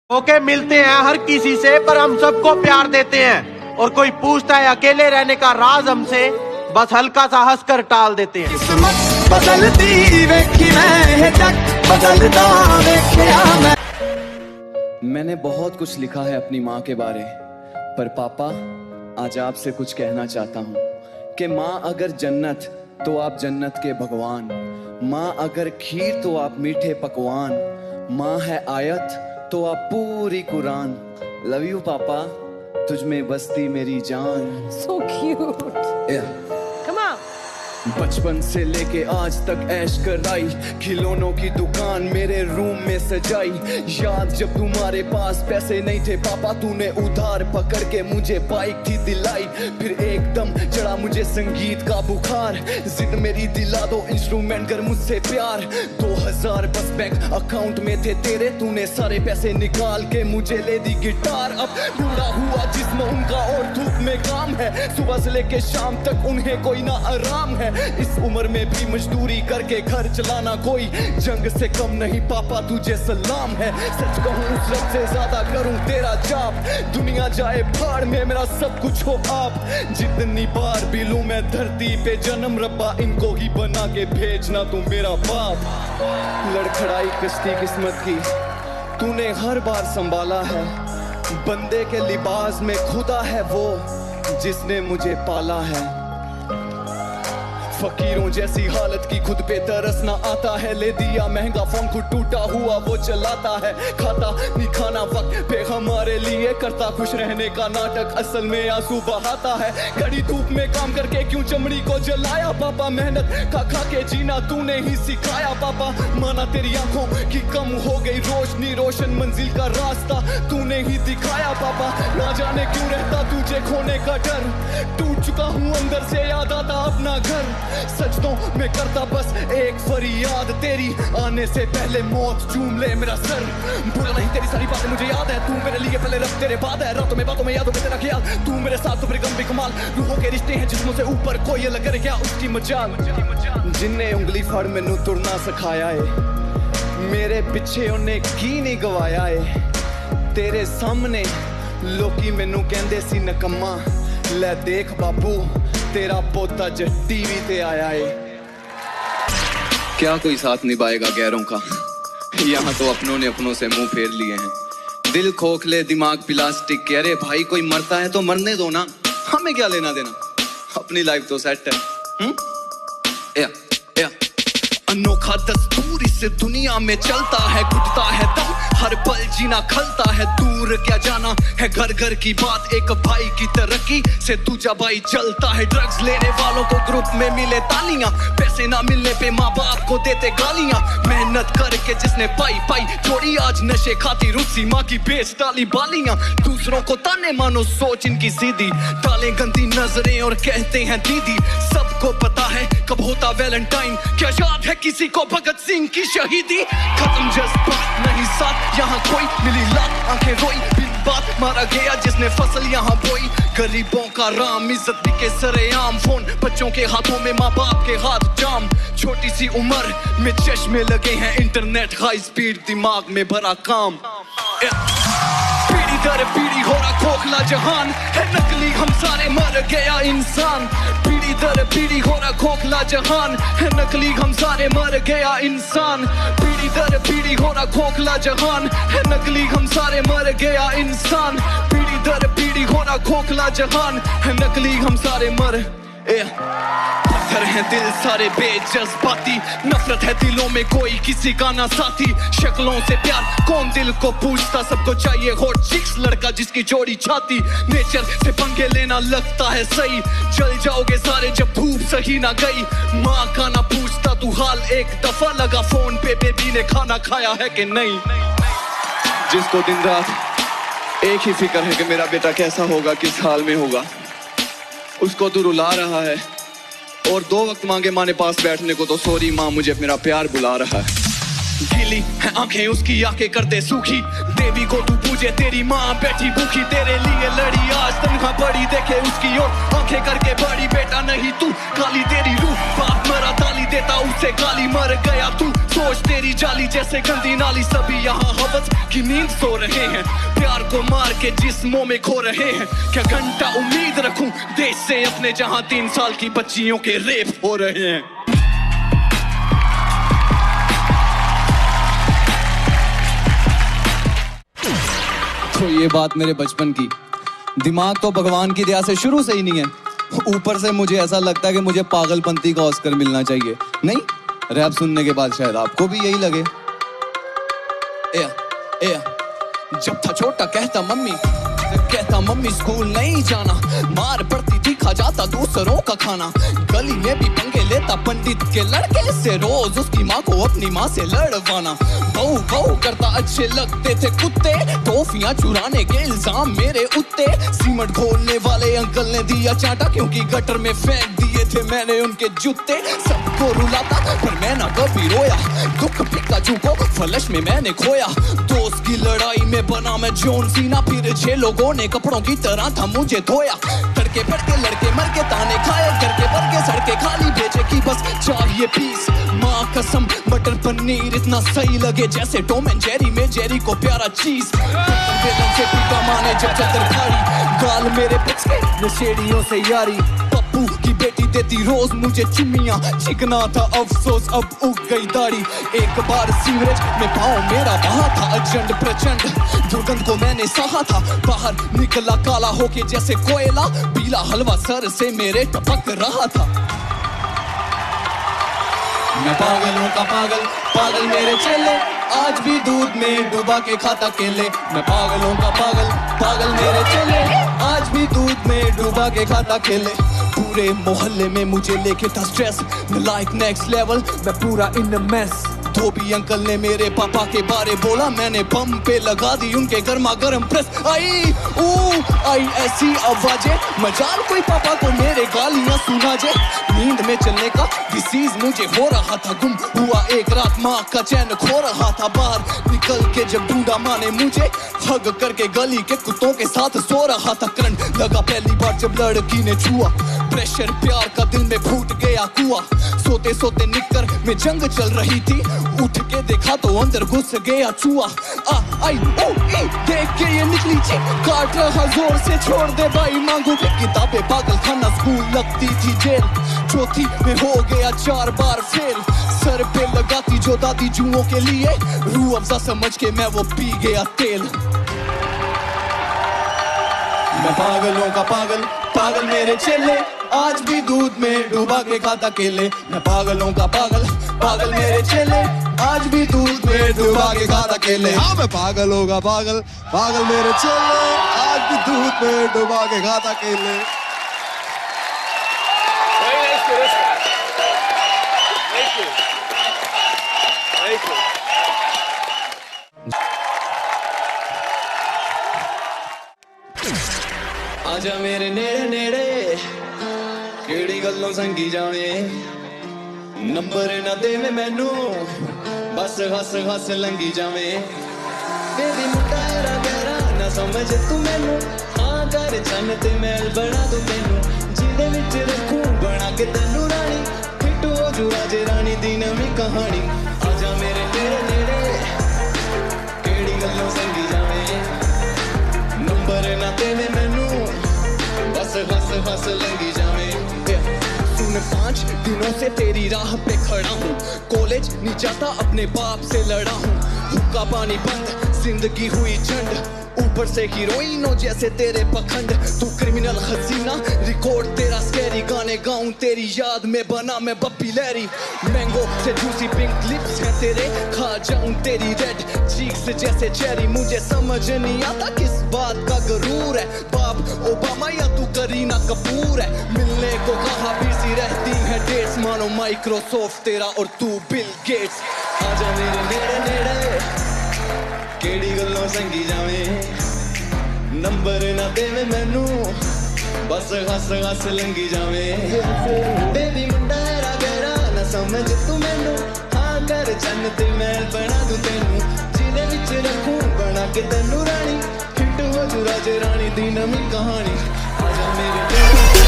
Okay मिलते हैं हर किसी से, पर हम सबको प्यार देते हैं। और कोई पूछता है अकेले रहने का राज हमसे, बस हल्का सा हंसकर टाल देते हैं। किस्मत बदलती वेखी मैं जग बदलता वेखिया मैं। मैंने बहुत कुछ लिखा है अपनी माँ के बारे, पर पापा आज आपसे कुछ कहना चाहता हूँ कि माँ अगर जन्नत तो आप जन्नत के भगवान, माँ अगर खीर तो आप मीठे पकवान, माँ है आयत तो आप पूरी कुरान। लव यू पापा, तुझ में बसती मेरी जान। So cute. Come on. बचपन से लेके आज तक ऐश कराई, खिलौनों की दुकान मेरे रूम में सजाई। याद जब तुम्हारे पास पैसे नहीं थे पापा, तूने उधार पकड़ के मुझे बाइक थी दिलाई। फिर एकदम चढ़ा मुझे संगीत का बुखार, जिद मेरी दिला दो इंस्ट्रूमेंट कर मुझसे प्यार। 2000 बस बैंक अकाउंट में थे तेरे, तूने सारे पैसे निकाल के मुझे ले दी गिटार। अब बूढ़ा हुआ जिस्म उनका और धूप में काम है, सुबह से लेके शाम तक उन्हें कोई ना आराम है। इस उम्र में भी मजदूरी करके घर चलाना कोई जंग से कम नहीं पापा, तुझे सलाम है। सच कहूँ उस रब से ज्यादा करूँ तेरा जाप, दुनिया जाए भाड़ में मेरा सब कुछ हो आप। जितनी बार भी लूं मैं धरती पे जन्म, रब्बा इनको ही बना के भेजना तू मेरा बाप। लड़खड़ाई कश्ती किस्मत की तूने हर बार संभाला है, बंदे के लिबास में खुदा है वो जिसने मुझे पाला है। फकीरों जैसी हालत की खुद पे तरस ना आता है, ले दिया महंगा फोन खुद टूटा हुआ वो चलाता है। खाता नहीं खाना वक्त पे हमारे लिए, करता खुश रहने का नाटक असल में आंसू बहाता है। कड़ी धूप में काम करके क्यों चमड़ी को जलाया पापा, मेहनत खा खा के जीना तूने ही सिखाया पापा। माना तेरी आंखों की कम हो गई रोशनी, रोशन मंजिल का रास्ता तूने ही दिखाया पापा। ना जाने क्यों रहता तुझे खोने का डर, टूट चुका हूँ अंदर से याद आता अपना घर। सच तो मैं करता बस एक फरियाद, तेरी आने से पहले मौत चूम ले मेरा सर। भूला नहीं तेरी सारी बातें मुझे याद है, तू मेरे लिए पहले रब तेरे बाद है। रातों में बातों में यादों में तेरा ख्याल, तू मेरे साथ तो फिर गम भी कमाल। रूहों के रिश्ते हैं जिस्मों से ऊपर, कोई अलग करे क्या उसकी मजाल। जिन्ने उंगली फड़ मैनू तुरना सिखाया है, मेरे पीछे उन्हें की नहीं गवाया है। तेरे सामने लोकी मैनू कहंदे सी नकम्मा, ले देख बाबू तेरा पोता जब टीवी ते आया है। क्या कोई साथ निभाएगा गैरों का, यहाँ तो अपनों ने अपनों से मुंह फेर लिए हैं। दिल खोखले दिमाग प्लास्टिक के, अरे भाई कोई मरता है तो मरने दो ना, हमें क्या लेना देना, अपनी लाइफ तो सेट है। या अनोखा दस्तूर इस दुनिया में चलता है, घुटता है दम हर पल जीना खलता है। दूर क्या जाना है घर घर की बात, एक भाई की तरक्की से दूजा भाई चलता है। ड्रग्स लेने वालों को ग्रुप में मिले तालियां, पैसे ना मिलने पे माँ बाप को देते गालियां। मेहनत करके जिसने पाई पाई जोड़ी, आज नशे खाती रुसी माँ की बेच डाली बालियां। दूसरों को ताने मानो सोच इनकी सीधी, डालें गंदी नजरें और कहते हैं दीदी। सबको पता है कब होता वैलेंटाइन, क्या याद है किसी को भगत सिंह की शहीदी। खत्म जज्बात नहीं साथ यहाँ कोई, मिली लात आंखें रोई बिन बात, मारा गया जिसने फसल यहाँ बोई। गरीबों का राम इज्जत बिके सरेआम, फोन बच्चों के हाथों में माँ बाप के हाथ जाम। छोटी सी उम्र में चश्मे लगे हैं इंटरनेट, हाई स्पीड दिमाग में भरा काम। पीढ़ी दर पीढ़ी हो रहा खोखला जहान, है नकली हम सारे मर गया इंसान। पीढ़ी दर पीढ़ी हो रहा खोखला जहान, है नकली हम सारे मर गया इंसान। पीढ़ी दर पीढ़ी हो रहा खोखला जहान, है नकली हम सारे मर गया इंसान। पीढ़ी दर पीढ़ी हो रहा खोखला जहान, है नकली हम सारे मर। पत्थर हैं दिल सारे बेजज्बाती, नफरत है दिलों में कोई किसी का ना साथी। शक्लों से प्यार कौन दिल को पूछता, सबको चाहिए हॉट चिक्स लड़का जिसकी जोड़ी छाती। नेचर से पंगे लेना लगता है सही, जल जाओगे सारे जब धूप सही ना गई। माँ का ना पूछता तू हाल, एक दफा लगा फोन पे बेबी ने खाना खाया है कि नहीं। जिसको दिन रात एक ही फिक्र है कि मेरा बेटा कैसा होगा, किस हाल में होगा, उसको तू रुला रहा है। और 2 वक्त मांगे माँ ने पास बैठने को तो सॉरी माँ मुझे मेरा प्यार बुला रहा है। गीली है आंखें उसकी आंखें कर दे सूखी, देवी को तू पूजे, तेरी माँ बैठी भूखी तेरे लिए लड़ी, आज तन्हा पड़ी देखे उसकी ओर आंखें करके बड़ी, बेटा नहीं तू काली तेरी रूह, बाप मरा ताली देता उससे गाली, मर गया तू सोच तेरी जाली जैसे गंदी नाली, सभी यहाँ हवस की नींद सो रहे हैं, प्यार को मार के जिस्मों में खो रहे हैं, क्या घंटा उम्मीद रखूं देश से अपने जहां 3 साल की बच्चियों के रेप हो रहे हैं। तो ये बात मेरे बचपन की, दिमाग तो भगवान की दया से शुरू से ही नहीं है, ऊपर से मुझे ऐसा लगता है कि मुझे पागलपंती का ऑस्कर मिलना चाहिए। नहीं, रैप सुनने के बाद शायद आपको भी यही लगे। जब था छोटा कहता मम्मी स्कूल नहीं जाना, मार पड़ती थी खा जाता दूसरों का खाना, गली में भी पंगे लेता पंडित के लड़के से, रोज उसकी माँ को अपनी माँ से लड़वाना, बहू करता अच्छे लगते थे कुत्ते, टॉफियां चुराने के इल्जाम मेरे उत्ते, सीमेंट घोलने वाले अंकल ने दिया चाटा क्योंकि गटर में फेंक दिए थे मैंने उनके जूते, सबको रुलाता पर मैं ना कभी रोया, दुख पिकाचू को फलश में मैंने खोया, दोस्त की लड़ाई में बना मैं जॉन सीना, फिर 6 लोगों ने कपड़ों की तरह था मुझे धोया, तड़के पड़के लड़के मर के ताने खाए, करके भर के सड़के खाली बेचे की बस चाहिए पीस, माँ कसम मटर पनीर इतना सही लगे जैसे टॉम एंड जेरी में जेरी को प्यारा चीज, बेलन से पीटा माने जब चादर फाड़ी, गाल मेरे पिचके नशेड़ियों से यारी, पप्पू की बेटी देती रोज मुझे चुम्मियां, चिकना था अफसोस अब उग गई दाढ़ी, एक बार सीवरेज में पाँव मेरा बहा था अचंड प्रचंड, दुर्गंध को मैंने सहा था, बाहर निकला काला होके जैसे कोयला, पीला हलवा सर से मेरे टपक रहा था, मैं पागलों का पागल मेरे चेले, आज भी दूध में डुबा के खाता केले, मैं पागलों का पागल मेरे चेले, आज भी दूध में डुबा के खाता केले, पूरे मोहल्ले में मुझे लेके था स्ट्रेस, लाइक नेक्स्ट लेवल मैं पूरा इन अ मेस, धोबी अंकल ने मेरे पापा के बारे बोला, मैंने बम पे लगा दी उनके गर्मा गर्म प्रेस, आई ऐसी आवाजें, मजाल कोई पापा को मेरे गालियां सुना जे, नींद में चलने का डिसीज मुझे हो रहा था, गुम हुआ एक रात माँ का चैन खो रहा था, बाहर निकल के जब ढूंढा माँ ने मुझे, हग करके गली के कुत्तों के साथ सो रहा था, करंट लगा पहली बार जब लड़की ने छुआ, प्रेशर प्यार का दिल में फूट गया कुआ, सोते सोते निकर में जंग चल रही थी, उठ के देखा तो अंदर घुस गया चूहा, देख के ये निकली चीख, काट रहा जोर से छोड़ दे भाई मांगू के किताबें, पागल खाना स्कूल लगती थी जेल, चौथी में हो गया 4 बार फेल, सर पे लगाती जो दादी जुओं के लिए, रूह अफ़ज़ा समझ के मैं वो पी गया तेल, मैं पागलों का पागल मेरे चेले, आज भी दूध में डुबा के खाता केले, मैं पागलों का पागल मेरे चेले, आज भी दूध में डुबा के खाता केले, हाँ मैं पागलों का पागल मेरे चेले, आज भी दूध में डुबा के खाता केले। आजा मेरे नेड़े नेड़े केड़ी गल्लों संगी जावे, नंबर ना देवे मैनू बस हस लंगी जावे, बेबी मुंडा एरा गहरा ना समझ तू मैनू, हाँ कर चन्न ते महल बना दूं तैनू, जिदे विच रखूं बना के तैनू रानी, फिट हो जू आज रानी दी नवीं कहानी, आजा मेरे नेड़े नेड़े केड़ी गल्लों संगी जावे, नंबर ना देवे मैनू बस हस लंगी जावे, सुन 5 दिनों से तेरी राह पे खड़ा हूँ, कॉलेज नहीं जाता अपने बाप से लड़ा हूँ, हुक्का पानी बंद जिंदगी हुई झंड, ऊपर से हीरोइनों जैसे तेरे पखंड, तू क्रिमिनल हसीना रिकॉर्ड तेरा स्कैरी, गाने गाऊं तेरी याद में बना मैं बप्पी लहरी, मैंगो से जूसी पिंक लिप्स है तेरे, खा जाऊं तेरी रेड चीक्स जैसे चेरी, मुझे समझ नहीं आता किस बात का गरूर है, बाप ओबामा या तू करीना कपूर है, मिलने को कहा बिजी रहती है डेट्स, मानो माइक्रोसॉफ्ट तेरा और तू बिल गेट्स, आजा मेरे नेड़े नेड़े केड़ी गल्लों संगी जावे, नंबर ना देवे मैनू बस हस लंगी जावे, बेबी मुंडा एरा गहरा ना समझ तू मैनू, हाँ कर चन्न ते महल बना दूं तैनू, जिदे विच रखूं बना के तेनू रानी हिट हो जू राजे रानी दी नवीं कहानी आजा मेरी